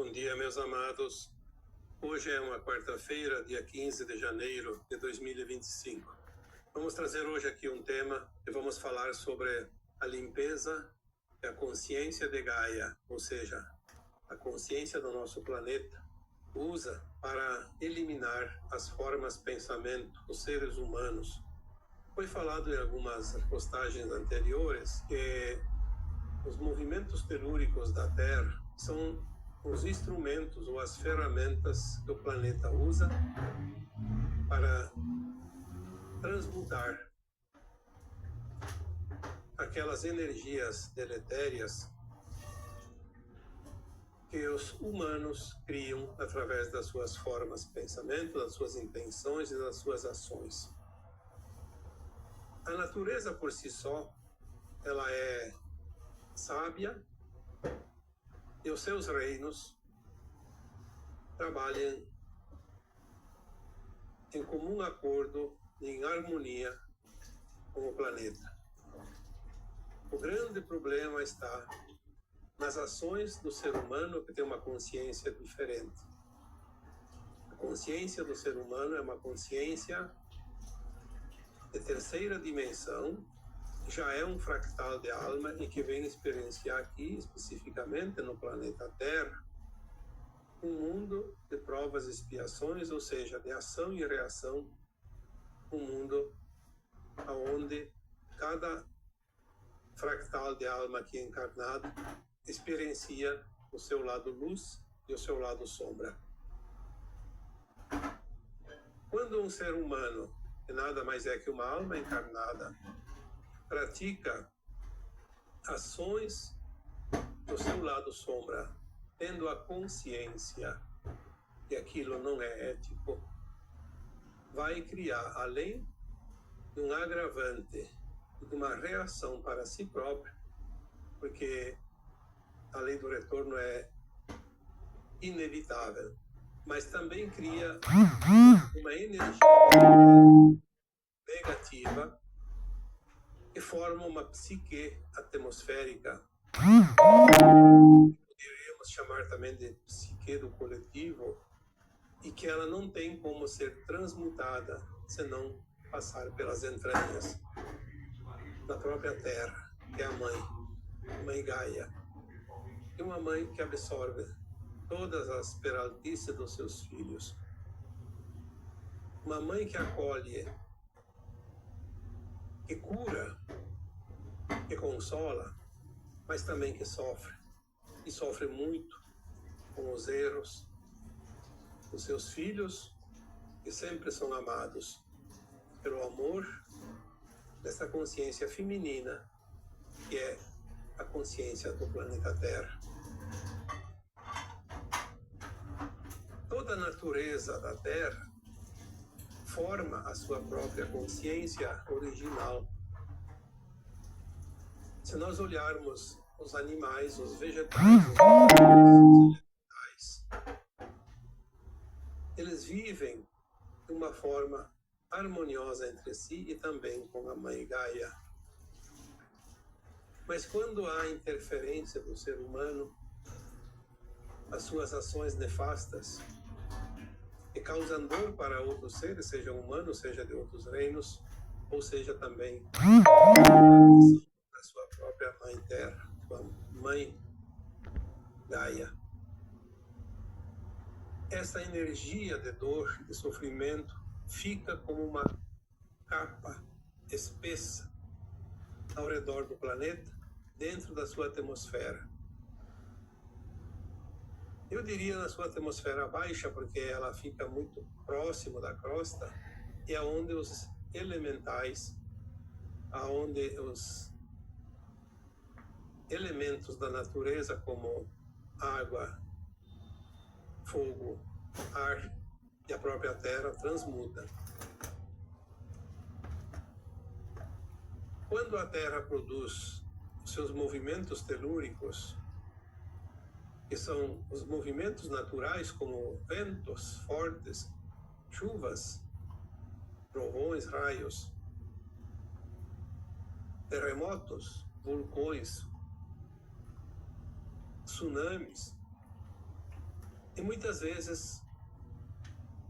Bom dia, meus amados. Hoje é uma quarta-feira, dia 15 de janeiro de 2025. Vamos trazer hoje aqui um tema e vamos falar sobre a limpeza e a consciência de Gaia, ou seja, a consciência do nosso planeta usa para eliminar as formas de pensamento dos seres humanos. Foi falado em algumas postagens anteriores que os movimentos telúricos da Terra são os instrumentos ou as ferramentas que o planeta usa para transmutar aquelas energias deletérias que os humanos criam através das suas formas de pensamento, das suas intenções e das suas ações. A natureza por si só, ela é sábia e os seus reinos trabalham em comum acordo e em harmonia com o planeta. O grande problema está nas ações do ser humano que tem uma consciência diferente. A consciência do ser humano é uma consciência de terceira dimensão, já é um fractal de alma e que vem experienciar aqui, especificamente no planeta Terra, um mundo de provas e expiações, ou seja, de ação e reação, um mundo onde cada fractal de alma aqui encarnado experiencia o seu lado luz e o seu lado sombra. Quando um ser humano, que nada mais é que uma alma encarnada, pratica ações do seu lado sombra, tendo a consciência que aquilo não é ético, vai criar, além de um agravante, de uma reação para si próprio, porque a lei do retorno é inevitável, mas também cria uma energia negativa que forma uma psique atmosférica, poderíamos chamar também de psique do coletivo, e que ela não tem como ser transmutada senão passar pelas entranhas da própria Terra, que é a Mãe Gaia, e uma mãe que absorve todas as peraltices dos seus filhos, uma mãe que acolhe, que cura, que consola, mas também que sofre, e sofre muito com os erros dos seus filhos, que sempre são amados pelo amor dessa consciência feminina, que é a consciência do planeta Terra. Toda a natureza da Terra forma a sua própria consciência original. Se nós olharmos os animais, os vegetais, os elementais, eles vivem de uma forma harmoniosa entre si e também com a Mãe Gaia. Mas quando há interferência do ser humano, as suas ações nefastas, que causam dor para outros seres, seja humanos, seja de outros reinos, ou seja também da sua própria Mãe Terra, sua Mãe Gaia. Essa energia de dor, de sofrimento, fica como uma capa espessa ao redor do planeta, dentro da sua atmosfera. Eu diria na sua atmosfera baixa, porque ela fica muito próximo da crosta, e é onde os elementais, aonde os elementos da natureza, como água, fogo, ar e a própria terra, transmutam. Quando a Terra produz os seus movimentos telúricos, que são os movimentos naturais como ventos fortes, chuvas, trovões, raios, terremotos, vulcões, tsunamis, E muitas vezes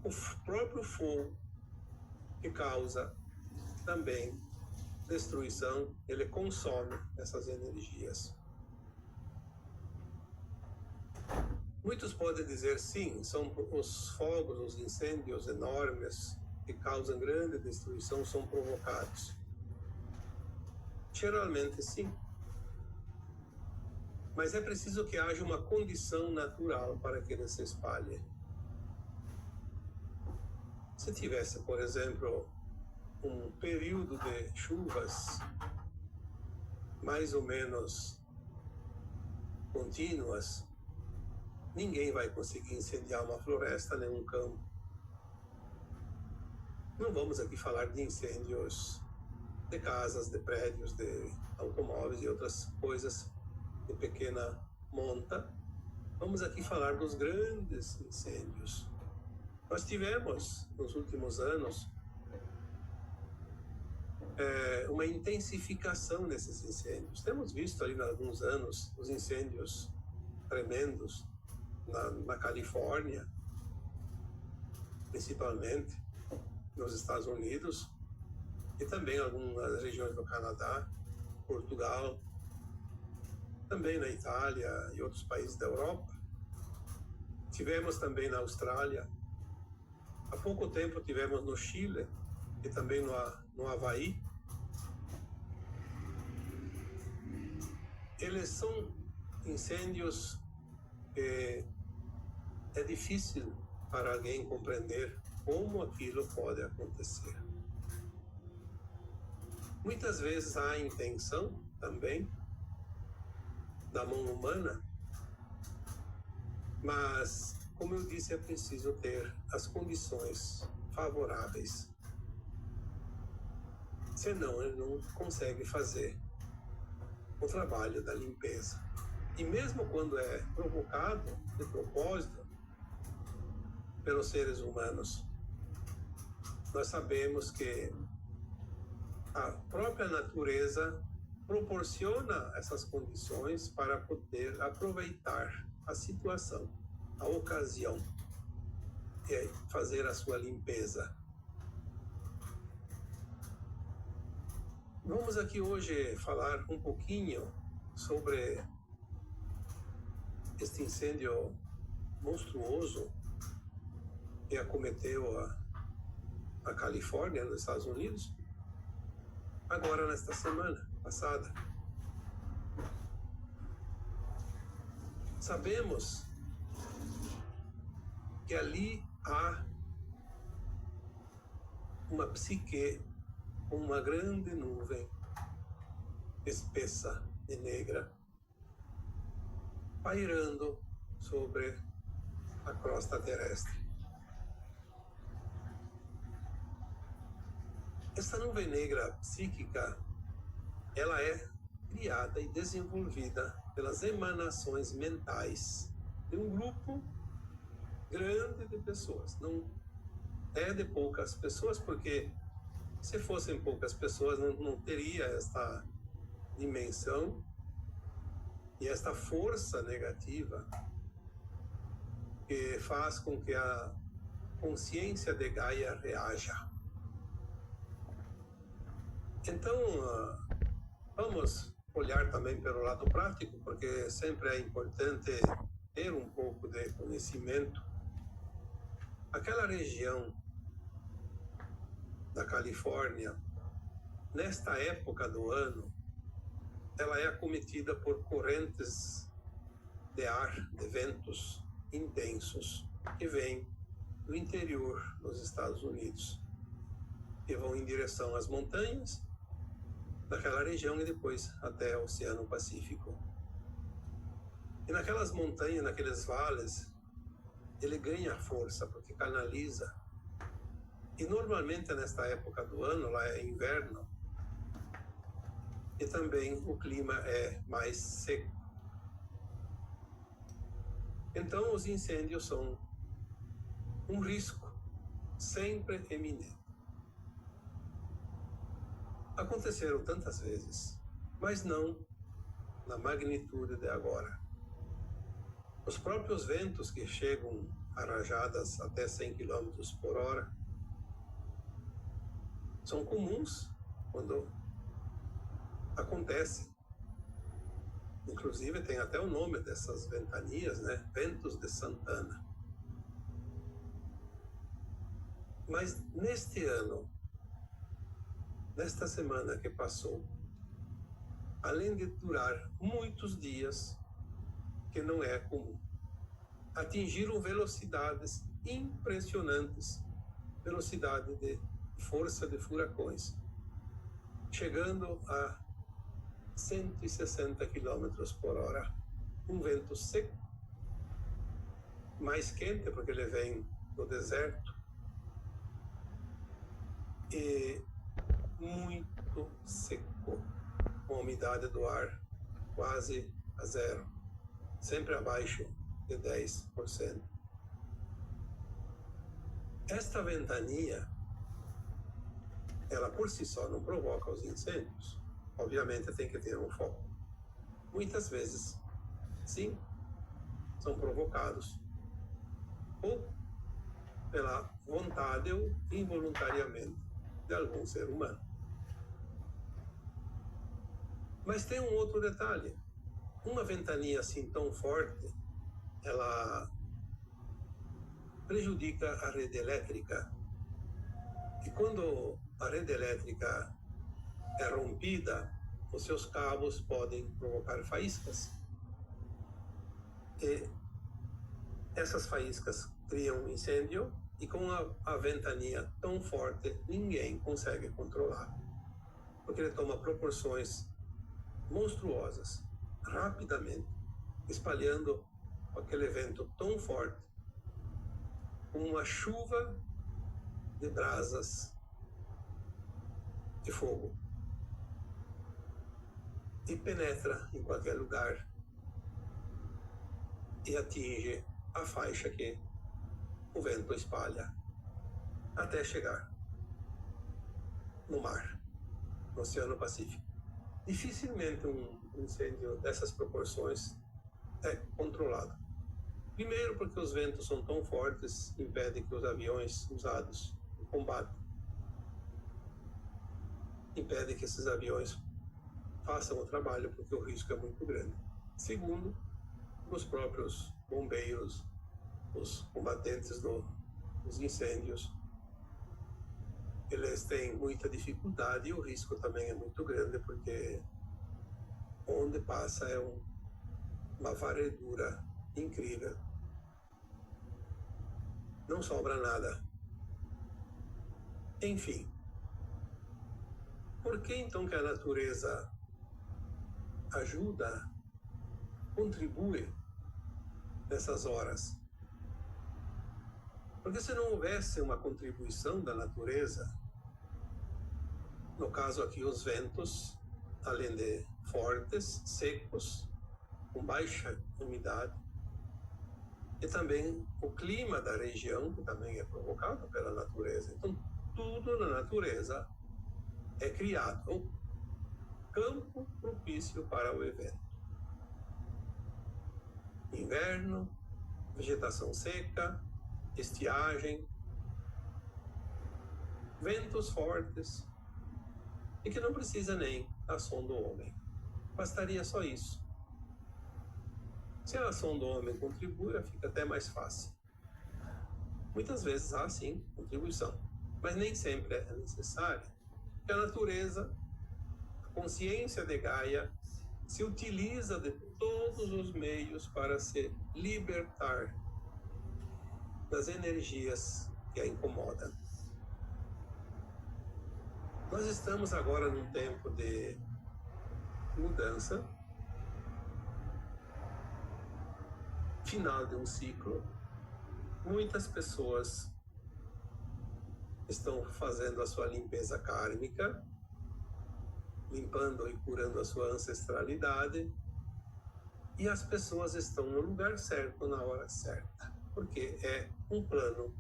o próprio fogo que causa também destruição, ele consome essas energias. Muitos podem dizer, sim, são os fogos, os incêndios enormes que causam grande destruição são provocados. Geralmente, sim. Mas é preciso que haja uma condição natural para que ele se espalhe. Se tivesse, por exemplo, um período de chuvas mais ou menos contínuas, ninguém vai conseguir incendiar uma floresta nem um campo. Não vamos aqui falar de incêndios de casas, de prédios, de automóveis e outras coisas de pequena monta. Vamos aqui falar dos grandes incêndios. Nós tivemos, nos últimos anos, uma intensificação desses incêndios. Temos visto ali há alguns anos os incêndios tremendos na Califórnia, principalmente nos Estados Unidos, e também em algumas regiões do Canadá, Portugal, também na Itália e outros países da Europa. Tivemos também na Austrália. Há pouco tempo tivemos no Chile e também no Havaí. Eles são incêndios que é difícil para alguém compreender como aquilo pode acontecer. Muitas vezes há a intenção também da mão humana, mas, como eu disse, é preciso ter as condições favoráveis. Senão, ele não consegue fazer o trabalho da limpeza. E mesmo quando é provocado de propósito pelos seres humanos, nós sabemos que a própria natureza proporciona essas condições para poder aproveitar a situação, a ocasião, e fazer a sua limpeza. Vamos aqui hoje falar um pouquinho sobre este incêndio monstruoso que acometeu a Califórnia, nos Estados Unidos, agora nesta semana passada. Sabemos que ali há uma psique, uma grande nuvem espessa e negra pairando sobre a crosta terrestre. Essa nuvem negra psíquica, ela é criada e desenvolvida pelas emanações mentais de um grupo grande de pessoas. Não é de poucas pessoas, porque se fossem poucas pessoas não teria esta dimensão e esta força negativa que faz com que a consciência de Gaia reaja. Então, vamos olhar também pelo lado prático, porque sempre é importante ter um pouco de conhecimento. Aquela região da Califórnia, nesta época do ano, ela é acometida por correntes de ar, de ventos intensos, que vêm do interior dos Estados Unidos, que vão em direção às montanhas daquela região e depois até o Oceano Pacífico. E naquelas montanhas, naqueles vales, ele ganha força porque canaliza. E normalmente nesta época do ano, lá é inverno, e também o clima é mais seco. Então os incêndios são um risco sempre eminente. Aconteceram tantas vezes, mas não na magnitude de agora. Os próprios ventos que chegam a rajadas até 100 km por hora são comuns quando acontece. Inclusive tem até o nome dessas ventanias, né? Ventos de Santana. Mas neste ano, nesta semana que passou, além de durar muitos dias, que não é comum, atingiram velocidades impressionantes, velocidade de força de furacões, chegando a 160 km por hora. Um vento seco, mais quente porque ele vem do deserto, e muito seco, com a umidade do ar quase a zero, sempre abaixo de 10%. Esta ventania, ela por si só não provoca os incêndios. Obviamente tem que ter um foco. Muitas vezes, sim, são provocados ou pela vontade ou involuntariamente de algum ser humano. Mas tem um outro detalhe. Uma ventania assim tão forte, ela prejudica a rede elétrica. E quando a rede elétrica é rompida, os seus cabos podem provocar faíscas. E essas faíscas criam um incêndio, e com a ventania tão forte, ninguém consegue controlar. Porque ele toma proporções monstruosas, rapidamente, espalhando aquele vento tão forte, uma chuva de brasas de fogo, e penetra em qualquer lugar e atinge a faixa que o vento espalha, até chegar no mar, no Oceano Pacífico. Dificilmente um incêndio dessas proporções é controlado. Primeiro porque os ventos são tão fortes, impedem que os aviões usados no combate, impedem que esses aviões façam o trabalho, porque o risco é muito grande. Segundo, os próprios bombeiros, os combatentes dos incêndios, eles têm muita dificuldade, e o risco também é muito grande, porque onde passa é uma varredura incrível. Não sobra nada. Enfim, por que então que a natureza ajuda, contribui nessas horas? Porque se não houvesse uma contribuição da natureza, no caso aqui os ventos, além de fortes, secos, com baixa umidade, e também o clima da região, que também é provocado pela natureza. Então, tudo na natureza é criado, o campo propício para o evento. Inverno, vegetação seca, estiagem, ventos fortes, e que não precisa nem ação do homem. Bastaria só isso. Se a ação do homem contribui, fica até mais fácil. Muitas vezes há, sim, contribuição, mas nem sempre é necessária. Porque a natureza, a consciência de Gaia, se utiliza de todos os meios para se libertar das energias que a incomodam. Nós estamos agora num tempo de mudança, final de um ciclo. Muitas pessoas estão fazendo a sua limpeza kármica, limpando e curando a sua ancestralidade, e as pessoas estão no lugar certo, na hora certa, porque é um plano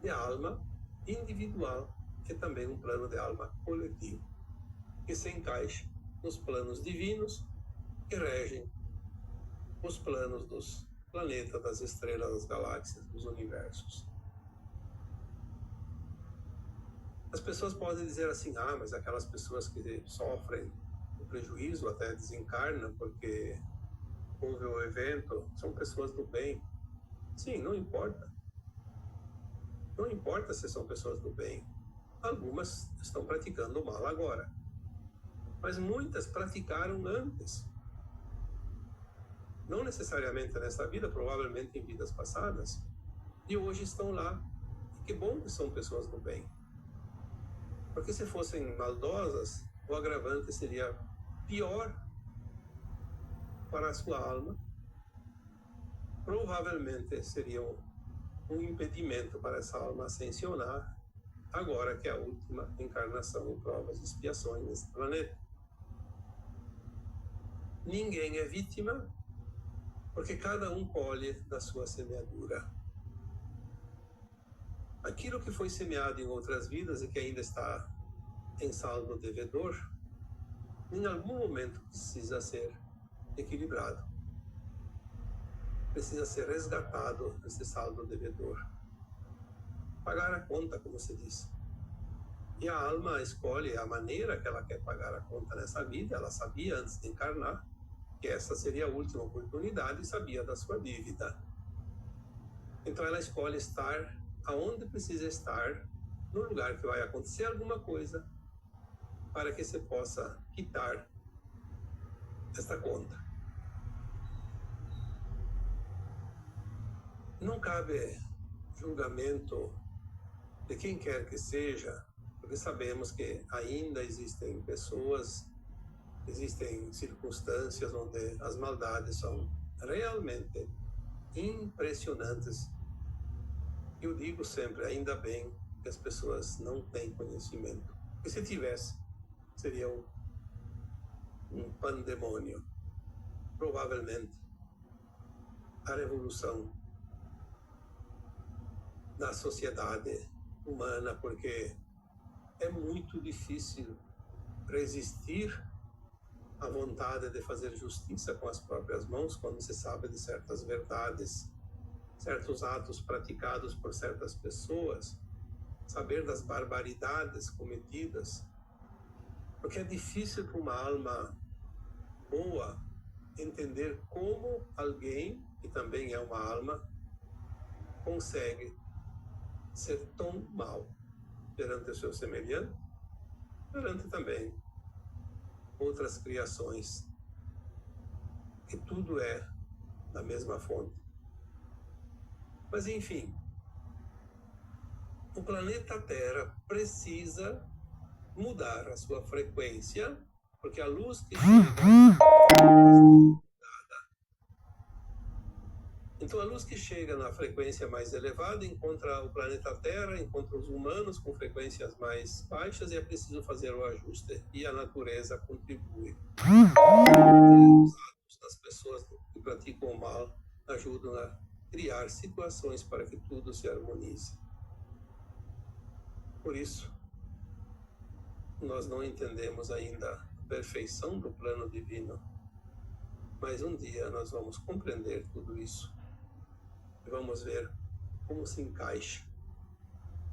de alma individual e também um plano de alma coletivo, que se encaixa nos planos divinos que regem os planos dos planeta, das estrelas, das galáxias, dos universos. As pessoas podem dizer assim, mas aquelas pessoas que sofrem o prejuízo, até desencarnam porque houve um evento, são pessoas do bem. Sim, não importa. Não importa se são pessoas do bem. Algumas estão praticando o mal agora. Mas muitas praticaram antes. Não necessariamente nessa vida, provavelmente em vidas passadas. E hoje estão lá. E que bom que são pessoas do bem. Porque se fossem maldosas, o agravante seria pior para a sua alma. Provavelmente seria um impedimento para essa alma ascensionar, agora que é a última encarnação em provas e expiações nesse planeta. Ninguém é vítima, porque cada um colhe da sua semeadura. Aquilo que foi semeado em outras vidas e que ainda está em saldo devedor, em algum momento precisa ser equilibrado. Precisa ser resgatado esse saldo devedor. Pagar a conta, como se diz. E a alma escolhe a maneira que ela quer pagar a conta nessa vida. Ela sabia antes de encarnar que essa seria a última oportunidade e sabia da sua dívida. Então ela escolhe estar aonde precisa estar, no lugar que vai acontecer alguma coisa, para que se possa quitar esta conta. Não cabe julgamento de quem quer que seja, porque sabemos que ainda existem pessoas, existem circunstâncias onde as maldades são realmente impressionantes. Eu digo sempre, ainda bem que as pessoas não têm conhecimento. Porque se tivesse, seria um pandemônio. Provavelmente a revolução da sociedade humana, porque é muito difícil resistir à vontade de fazer justiça com as próprias mãos quando se sabe de certas verdades, certos atos praticados por certas pessoas, saber das barbaridades cometidas, porque é difícil para uma alma boa entender como alguém, que também é uma alma, consegue ser tão mal perante o seu semelhante, perante também outras criações, que tudo é da mesma fonte. Mas enfim, o planeta Terra precisa mudar a sua frequência, porque a luz que chega... Então a luz que chega na frequência mais elevada encontra o planeta Terra, encontra os humanos com frequências mais baixas e é preciso fazer o ajuste. E a natureza contribui. Os atos das pessoas que praticam o mal ajudam a criar situações para que tudo se harmonize. Por isso, nós não entendemos ainda a perfeição do plano divino, mas um dia nós vamos compreender tudo isso e vamos ver como se encaixa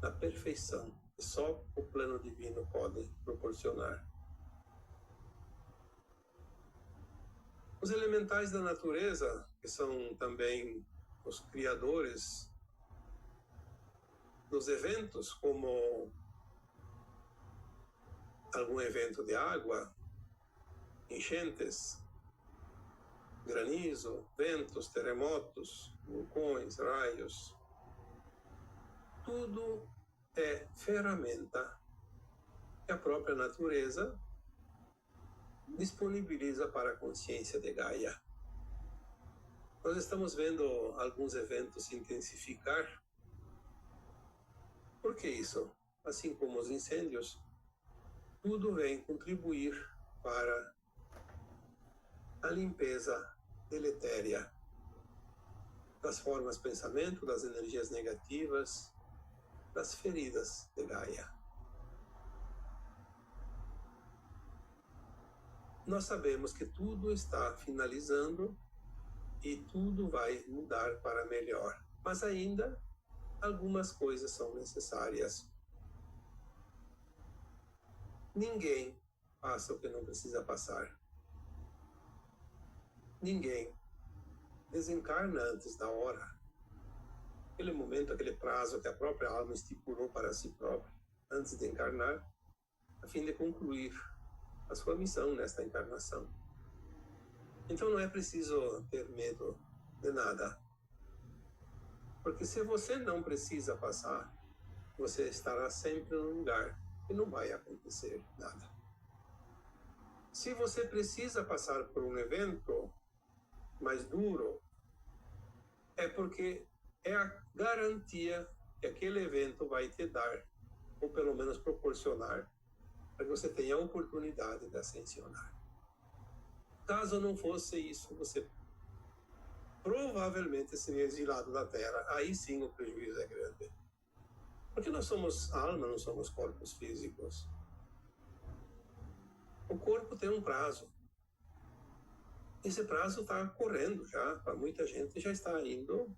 na perfeição que só o plano divino pode proporcionar. Os elementais da natureza, que são também os criadores dos eventos, como algum evento de água, enchentes, granizo, ventos, terremotos, vulcões, raios, tudo é ferramenta que a própria natureza disponibiliza para a consciência de Gaia. Nós estamos vendo alguns eventos se intensificar. Por que isso? Assim como os incêndios, tudo vem contribuir para a limpeza deletéria das formas de pensamento, das energias negativas, das feridas de Gaia. Nós sabemos que tudo está finalizando e tudo vai mudar para melhor. Mas ainda algumas coisas são necessárias. Ninguém passa o que não precisa passar. Ninguém desencarna antes da hora. Aquele momento, aquele prazo que a própria alma estipulou para si própria, antes de encarnar, a fim de concluir a sua missão nesta encarnação. Então não é preciso ter medo de nada. Porque se você não precisa passar, você estará sempre no lugar e não vai acontecer nada. Se você precisa passar por um evento mais duro, é porque é a garantia que aquele evento vai te dar, ou pelo menos proporcionar, para que você tenha a oportunidade de ascensionar. Caso não fosse isso, você provavelmente seria exilado da Terra. Aí sim o prejuízo é grande. Porque nós somos alma, não somos corpos físicos. O corpo tem um prazo. Esse prazo está correndo já, para muita gente já está indo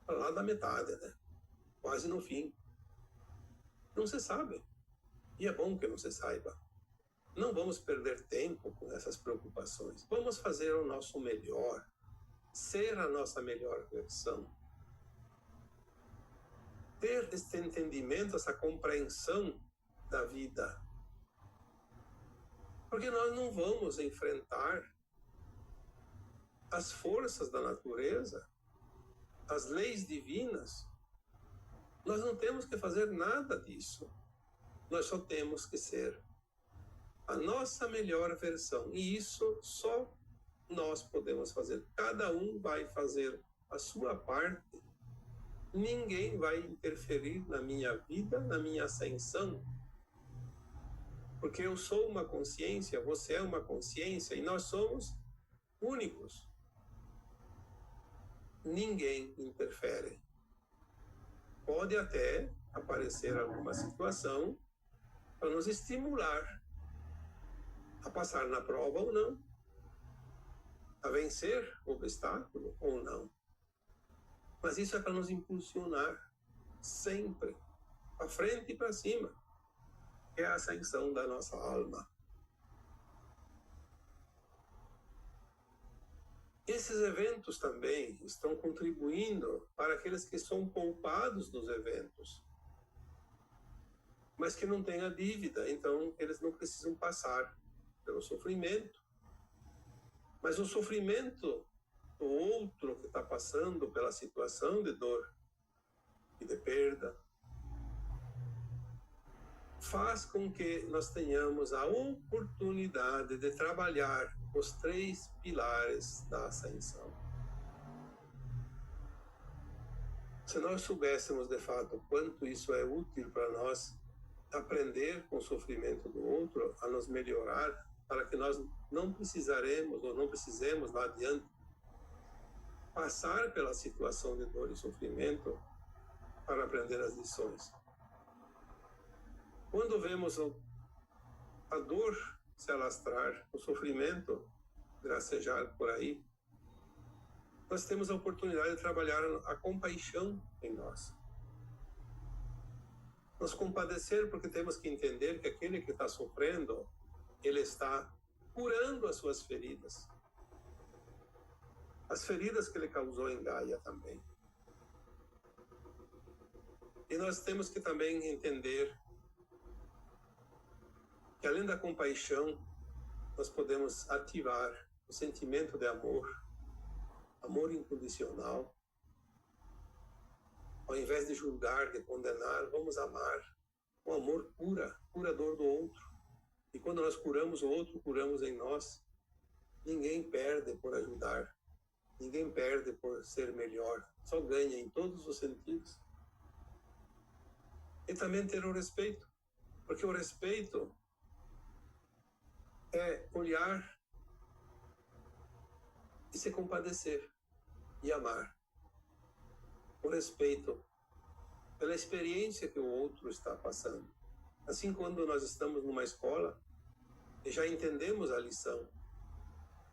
para lá da metade, né? Quase no fim. Não se sabe. E é bom que não se saiba. Não vamos perder tempo com essas preocupações. Vamos fazer o nosso melhor. Ser a nossa melhor versão. Ter este entendimento, essa compreensão da vida. Porque nós não vamos enfrentar as forças da natureza, as leis divinas. Nós não temos que fazer nada disso. Nós só temos que ser a nossa melhor versão. E isso só nós podemos fazer. Cada um vai fazer a sua parte. Ninguém vai interferir na minha vida, na minha ascensão. Porque eu sou uma consciência, você é uma consciência e nós somos únicos. Ninguém interfere. Pode até aparecer alguma situação para nos estimular a passar na prova ou não, a vencer o obstáculo ou não. Mas isso é para nos impulsionar sempre, para frente e para cima. É a ascensão da nossa alma. Esses eventos também estão contribuindo para aqueles que são poupados dos eventos, mas que não têm a dívida, então eles não precisam passar pelo sofrimento. Mas o sofrimento do outro que está passando pela situação de dor e de perda faz com que nós tenhamos a oportunidade de trabalhar os 3 pilares da ascensão. Se nós soubéssemos de fato quanto isso é útil para nós, aprender com o sofrimento do outro, a nos melhorar, para que nós não precisaremos ou não precisemos lá adiante passar pela situação de dor e sofrimento para aprender as lições. Quando vemos a dor se alastrar, o sofrimento gracejar por aí, nós temos a oportunidade de trabalhar a compaixão em nós. Nos compadecer, porque temos que entender que aquele que está sofrendo, ele está curando as suas feridas. As feridas que ele causou em Gaia também. E nós temos que também entender que além da compaixão, nós podemos ativar o sentimento de amor, amor incondicional. Ao invés de julgar, de condenar, vamos amar. O amor cura a dor do outro. E quando nós curamos o outro, curamos em nós. Ninguém perde por ajudar. Ninguém perde por ser melhor. Só ganha em todos os sentidos. E também ter o respeito. Porque o respeito é olhar e se compadecer e amar. O respeito pela experiência que o outro está passando. Assim, quando nós estamos numa escola e já entendemos a lição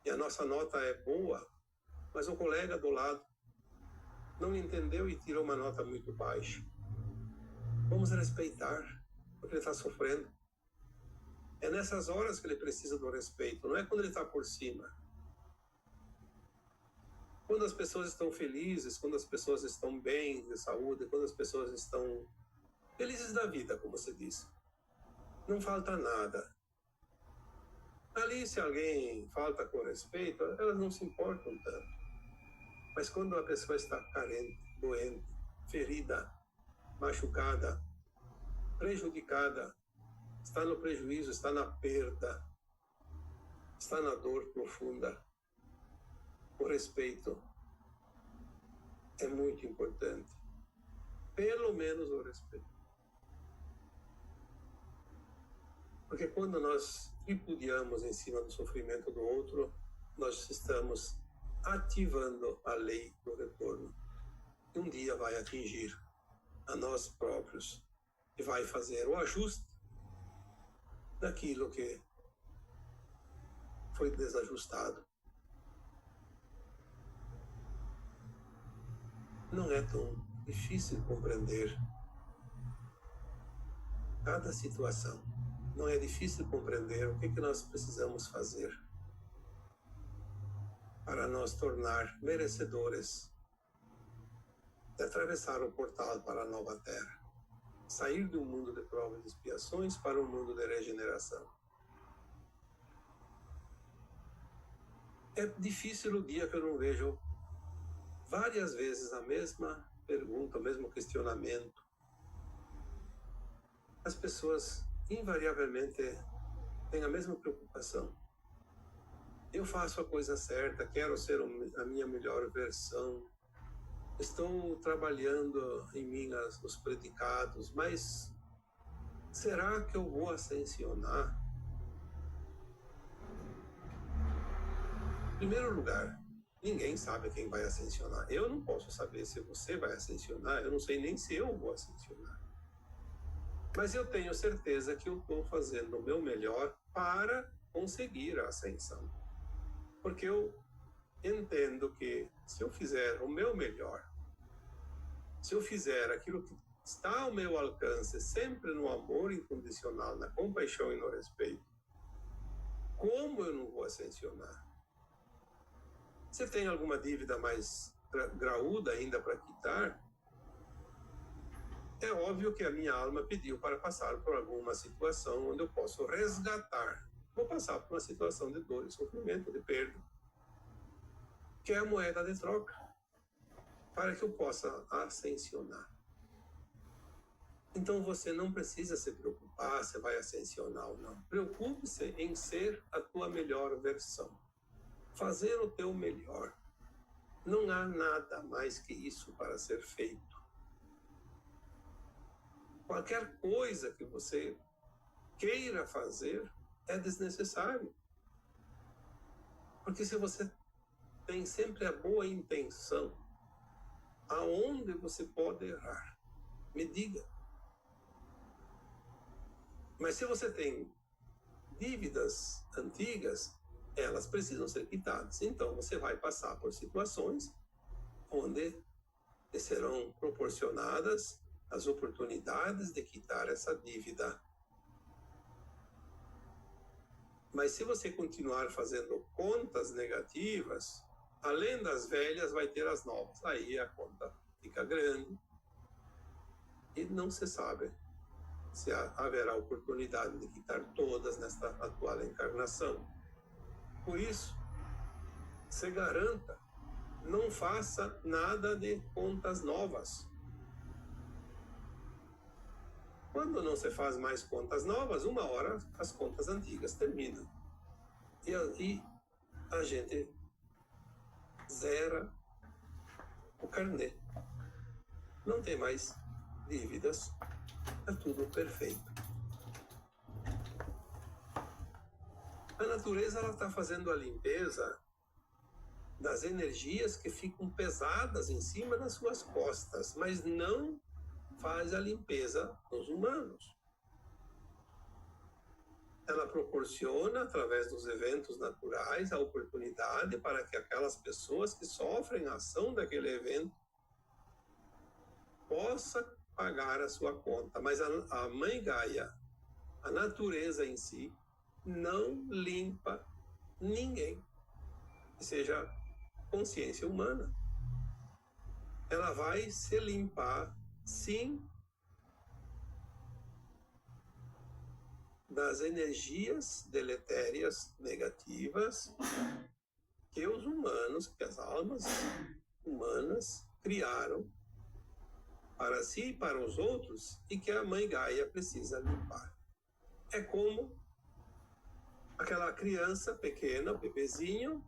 e a nossa nota é boa, mas o colega do lado não entendeu e tirou uma nota muito baixa. Vamos respeitar, porque ele está sofrendo. É nessas horas que ele precisa do respeito, não é quando ele está por cima. Quando as pessoas estão felizes, quando as pessoas estão bem de saúde, quando as pessoas estão felizes da vida, como você disse, não falta nada. Ali, se alguém falta com respeito, elas não se importam tanto. Mas quando a pessoa está carente, doente, ferida, machucada, prejudicada, está no prejuízo, está na perda, está na dor profunda, o respeito é muito importante. Pelo menos o respeito. Porque quando nós tripudiamos em cima do sofrimento do outro, nós estamos ativando a lei do retorno. Que um dia vai atingir a nós próprios e vai fazer o ajuste daquilo que foi desajustado. Não é tão difícil compreender cada situação. Não é difícil compreender o que nós precisamos fazer para nos tornar merecedores de atravessar o portal para a nova terra. Sair de um mundo de provas e expiações para um mundo de regeneração. É difícil o dia que eu não vejo várias vezes a mesma pergunta, o mesmo questionamento. As pessoas invariavelmente têm a mesma preocupação. Eu faço a coisa certa, quero ser a minha melhor versão, estou trabalhando em mim os predicados, mas será que eu vou ascensionar? Em primeiro lugar, ninguém sabe quem vai ascensionar. Eu não posso saber se você vai ascensionar, eu não sei nem se eu vou ascensionar. Mas eu tenho certeza que eu estou fazendo o meu melhor para conseguir a ascensão. Porque eu entendo que se eu fizer o meu melhor, se eu fizer aquilo que está ao meu alcance, sempre no amor incondicional, na compaixão e no respeito, como eu não vou ascensionar? Se tem alguma dívida mais graúda ainda para quitar, é óbvio que a minha alma pediu para passar por alguma situação onde eu posso resgatar. Vou passar por uma situação de dor, de sofrimento, de perda, que é a moeda de troca, para que eu possa ascensionar. Então você não precisa se preocupar se vai ascensionar ou não. Preocupe-se em ser a tua melhor versão. Fazer o teu melhor. Não há nada mais que isso para ser feito. Qualquer coisa que você queira fazer é desnecessário. Porque se você tem sempre a boa intenção, aonde você pode errar? Me diga. Mas se você tem dívidas antigas, elas precisam ser quitadas. Então você vai passar por situações onde serão proporcionadas as oportunidades de quitar essa dívida. Mas se você continuar fazendo contas negativas, além das velhas, vai ter as novas. Aí a conta fica grande e não se sabe se haverá oportunidade de quitar todas nesta atual encarnação. Por isso, se garanta, não faça nada de contas novas. Quando não se faz mais contas novas, uma hora as contas antigas terminam. E a gente zera o carnê. Não tem mais dívidas. É tudo perfeito. A natureza está fazendo a limpeza das energias que ficam pesadas em cima das suas costas, mas não faz a limpeza dos humanos. ela proporciona, através dos eventos naturais, a oportunidade para que aquelas pessoas que sofrem a ação daquele evento possam pagar a sua conta. Mas a Mãe Gaia, a natureza em si, não limpa ninguém que seja consciência humana. Ela vai se limpar, sim, das energias deletérias negativas que os humanos, que as almas humanas criaram para si e para os outros e que a Mãe Gaia precisa limpar. É como aquela criança pequena, o bebezinho,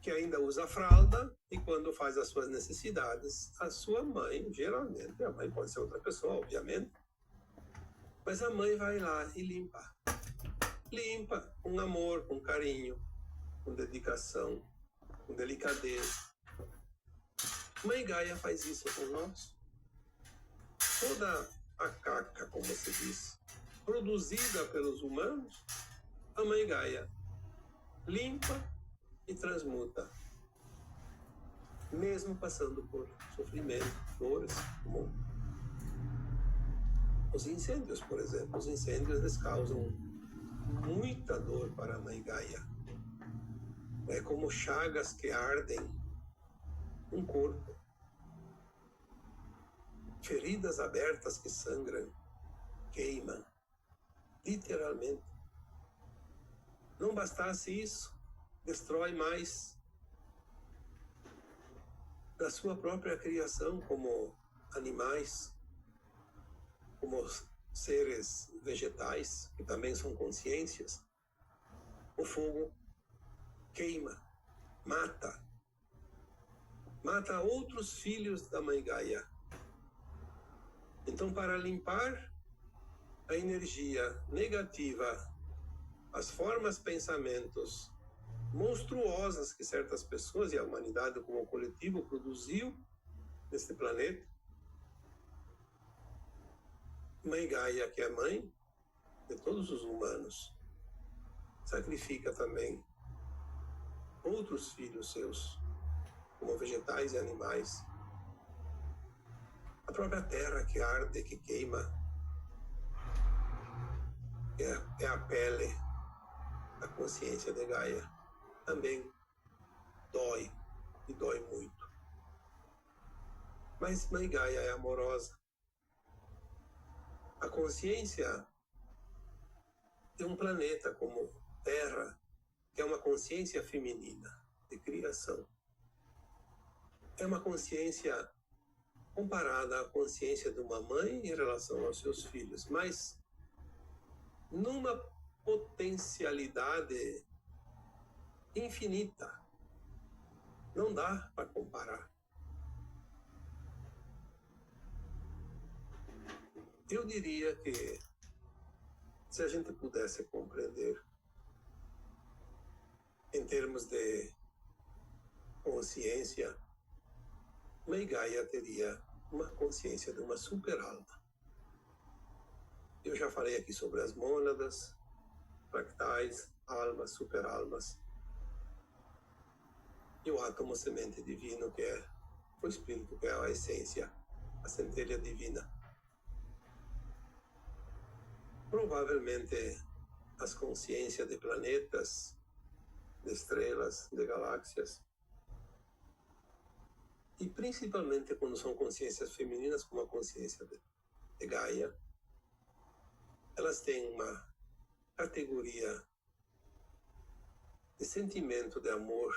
que ainda usa fralda e quando faz as suas necessidades, a sua mãe, geralmente, a mãe pode ser outra pessoa, obviamente, mas a mãe vai lá e limpa. Limpa com amor, com carinho, com dedicação, com delicadeza. Mãe Gaia faz isso com nós. Toda a caca, como se diz, produzida pelos humanos, a Mãe Gaia limpa e transmuta, mesmo passando por sofrimento, dores, como os incêndios, por exemplo. Os incêndios, eles causam muita dor para a Mãe Gaia. É como chagas que ardem um corpo, feridas abertas que sangram, queimam, literalmente. Não bastasse isso, destrói mais da sua própria criação, como animais, como seres vegetais, que também são consciências. O fogo queima, mata outros filhos da Mãe Gaia. Então, para limpar a energia negativa, as formas, pensamentos monstruosas que certas pessoas e a humanidade como coletivo produziu neste planeta, Mãe Gaia, que é mãe de todos os humanos, sacrifica também outros filhos seus, como vegetais e animais. A própria terra que arde, que queima, é a pele da consciência de Gaia. Também dói, e dói muito. Mas Mãe Gaia é amorosa. A consciência de um planeta como Terra, que é uma consciência feminina, de criação, é uma consciência comparada à consciência de uma mãe em relação aos seus filhos, mas numa potencialidade infinita. Não dá para comparar. Eu diria que se a gente pudesse compreender em termos de consciência, Mãe Gaia teria uma consciência de uma super-alma. Eu já falei aqui sobre as mônadas, fractais, almas, super-almas. E o átomo semente divino, que é o espírito, que é a essência, a centelha divina. Provavelmente as consciências de planetas, de estrelas, de galáxias, e principalmente quando são consciências femininas, como a consciência de Gaia, elas têm uma categoria de sentimento de amor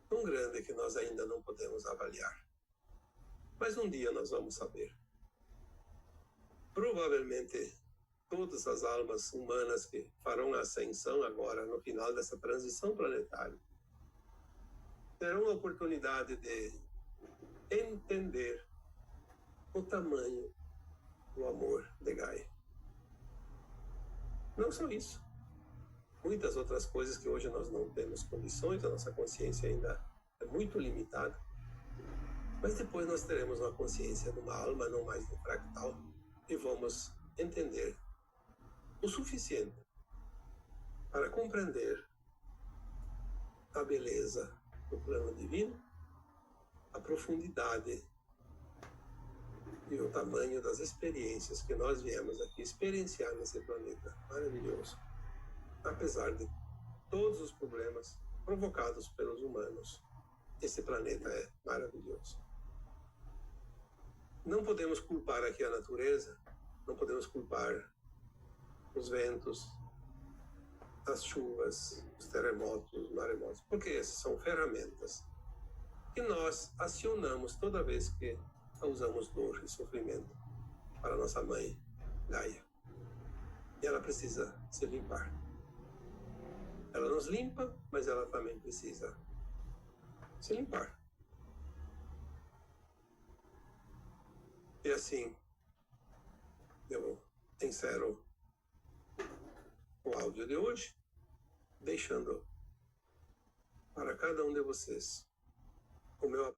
tão grande que nós ainda não podemos avaliar. Mas um dia nós vamos saber. Provavelmente todas as almas humanas que farão a ascensão agora, no final dessa transição planetária, terão a oportunidade de entender o tamanho do amor de Gaia. Não só isso. Muitas outras coisas que hoje nós não temos condições, a nossa consciência ainda é muito limitada. Mas depois nós teremos uma consciência de uma alma, não mais de um fractal, e vamos entender o suficiente para compreender a beleza do plano divino, a profundidade e o tamanho das experiências que nós viemos aqui experienciar nesse planeta maravilhoso, apesar de todos os problemas provocados pelos humanos. Esse planeta é maravilhoso. Não podemos culpar aqui a natureza, não podemos culpar os ventos, as chuvas, os terremotos, os maremotos, porque essas são ferramentas que nós acionamos toda vez que causamos dor e sofrimento para nossa mãe, Gaia. E ela precisa se limpar. Ela nos limpa, mas ela também precisa se limpar. E assim, eu encerro o áudio de hoje, deixando para cada um de vocês o meu